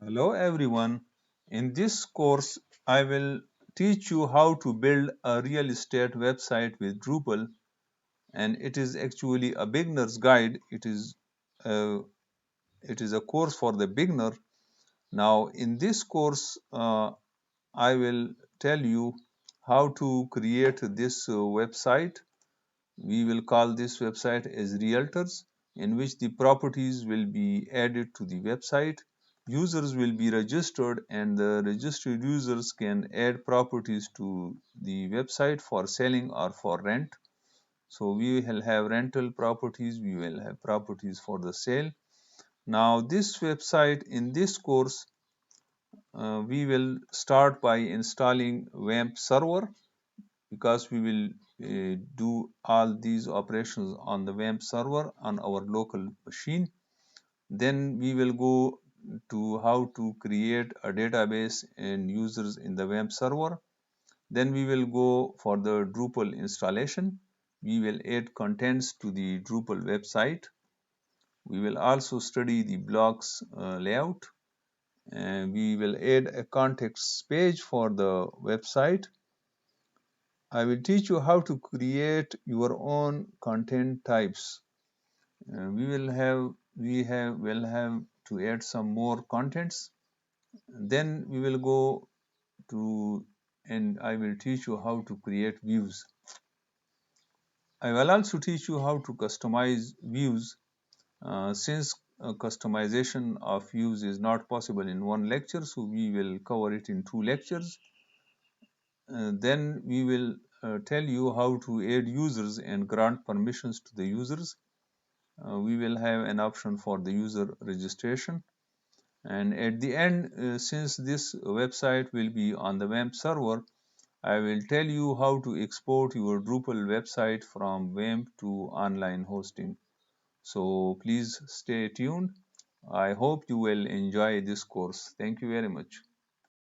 Hello everyone. In this course, I will teach you how to build a real estate website with Drupal, and it is actually a beginner's guide. Uh, it is a course for the beginner. Now, in this course, I will tell you how to create this website. We will call this website as Realtors, in which the properties will be added to the website. Users will be registered, and the registered users can add properties to the website for selling or for rent. So we will have rental properties, we will have properties for the sale. Now this website, in this course, we will start by installing WAMP server, because we will do all these operations on the WAMP server on our local machine. Then we will go to how to create a database and users in the WAMP server. Then we will go for the Drupal installation. We will add contents to the Drupal website. We will also study the blocks layout, and we will add a context page for the website. I will teach you how to create your own content types. We will have to add some more contents. Then we will go to, and I will teach you how to create views. I will also teach you how to customize views. Since customization of views is not possible in one lecture, so we will cover it in two lectures. Then we will tell you how to add users and grant permissions to the users. We will have an option for the user registration. And at the end, since this website will be on the WAMP server, I will tell you how to export your Drupal website from WAMP to online hosting. So please stay tuned. I hope you will enjoy this course. Thank you very much.